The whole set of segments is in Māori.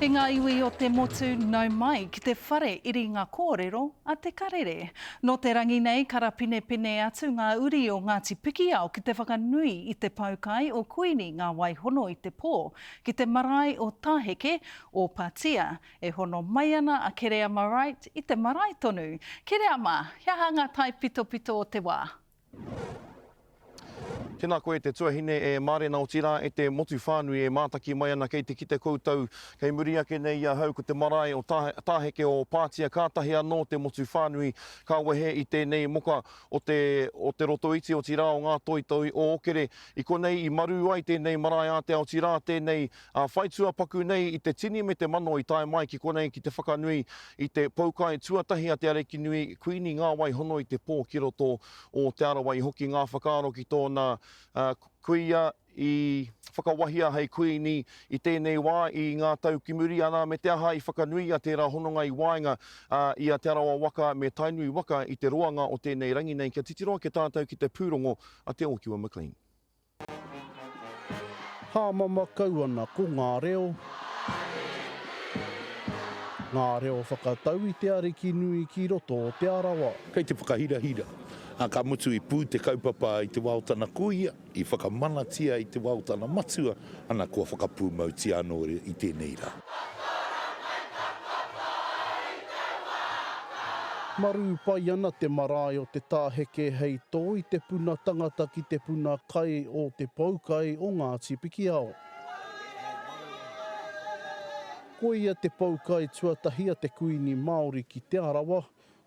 E ngā iwi o te motu nau mai ki te whare iri ngā kōrero a te karere. No te rangi nei, karapine pine atu ngā uri o Ngāti Pikiao ki te whakanui i te paukai o Kuini ngā waihono i te pō. Ki te marae o Tāheke o Pātia, e hono mai ana a Kereama Right i te marae tonu. Kereama, hea ngā tai pito pito o te wā. Tēnā koe te tuahine e Marena o tira e te motu whānui e mātaki mai ana kei te kite koutou kei muri ake nei hau ko te marae o Tāheke o Pātia kātahi anō te motu whānui ka wehe i tēnei moka o te roto iti o tira o ngā toitoi o okere i konei i maru ai tēnei marae a te ao tira tēnei whaitua paku nei i te tini me te mano i tae mai ki konei ki te whakanui i te paukai tuatahi a te areki nui Kuini ngā waihono i te pō ki roto o te arawai hoki ngā whakaaro ki tōna kuia i whakawahia hei Kuini i tēnei wā i ngā tau kimuri ana me te aha i whakanui a tērā hononga i waenga i a te arawa waka me tainui waka i te roanga o tēnei rangi nei kia titiroa ke tātou ki te pūrongo a te Okiwa McLean. Hā mamakau ana ko ngā reo. Ngā reo whakatau i te ariki nui ki roto o te arawa. Kei te whakahira-hira. Ka mutu i pū te kaupapa i te wautana kuia, i whakamanatia i te wautana matua, ana kua whakapū mauti anō i tēnei rā. Maru pai ana te marae o te Tāheke hei tō i te puna tangata ki te puna kai o te paukai o Ngāti Pikiao. Ko ia te paukai tuatahi a te Kuini Māori ki te arawa,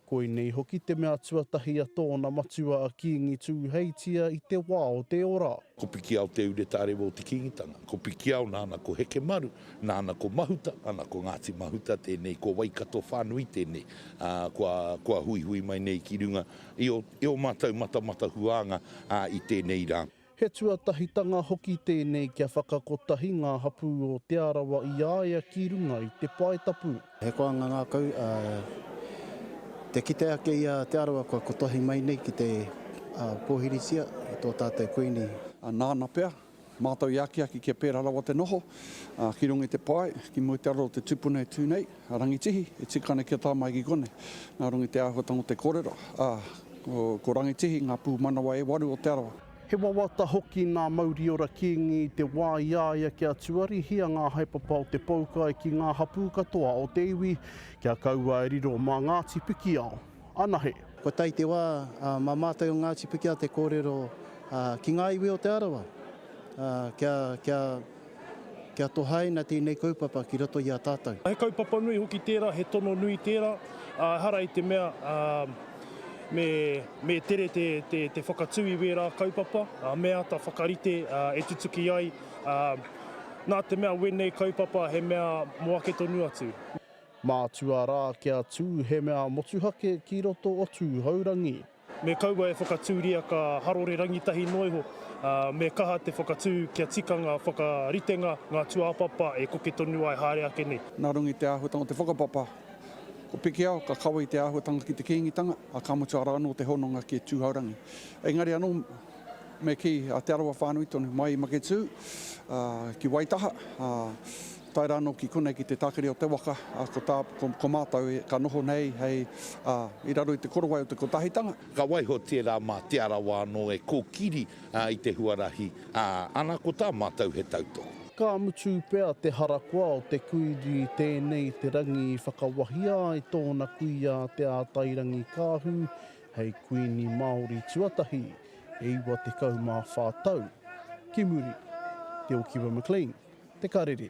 ko nei hoki te mea tuatahi a tōna matua a Kingi Tūheitia i te wā o te ora. Ko Pikiao te ure tārewa o te kingitanga. Ko Pikiao nāna ko Heke Maru, nāna ko Mahuta, ana ko Ngāti Mahuta, tēnei ko Waikato whānui tēnei. Kua hui mai nei ki runga. I o mātau mata huanga i tēnei rā. He tuatahitanga hoki tēnei kia whakakotahi ngā hapu o te arawa i aia ki runga i te paetapu. He koanga ngā kau, te kite ake i te arawa kua kotahi mai nei ki te pōhirisia i tō tātou Kuini. Nāna pēr, mātou i aki kia pēr arawa te noho, ki runga i te pai, ki mui te aro te tupuna e tūnei, rangitihi, e tikane kia tā mai ki kone. Nā runga te āhuatanga o te kōrero, ko rangitihi, ngā pū manawa e waru o te arawa. He wawata hoki ngā Māori ora Kingi te wā i aia kia tuari hia ngā haipapa o te paukai ki ngā hapu katoa o te iwi kia kaua e riro mā Ngāti Pikiao. Anahe. Ko tai te wā, mā mātou o Ngāti Pikiao te kōrero ki ngā iwi o te arawa. Kia tohaina tēnei kaupapa ki roto i a tātou. He kaupapa nui hoki tērā, he tono nui tērā, hara i te mea me tere te whakatui wera kaupapa, mea ta whakarite e tutuki ai. Nā te mea wenei kaupapa he mea moake tonu atu. Mātua rā kia tū he mea motuhake ki roto o tūhaurangi. Me kaua e whakatūria ka harore rangitahi noiho, me kaha te whakatū kia tikanga, whakaritenga, ngā tuapapa e koke tonu ai haere ake nei. Nā rungi te āhuatanga o te whakapapa. Ko Pikiao, ka kawa i te āhuatanga ki te kingitanga, a ka mutu ara anō te hononga ki tūhaurangi. Engari anō, me ki a te arawa whānui tonu mai i Maketū, ki Waitaha, taira anō ki konei ki te tākiri o te waka, ko mātou ka noho nei hei i raro i te korowai o te kotahitanga. Ka waiho tērā mā te arawa anō e kōkiri i te huarahi, ana ko tā mātou he tautoko. Ka mutu pēr te harakoa o te kuiri tēnei te rangi i whakawahia i tōna kuia te ātairangi kāhu hei Kuini Māori tuatahi e iwa te kaumā whātau. Ki muri, te Okiwa McLean, te karere.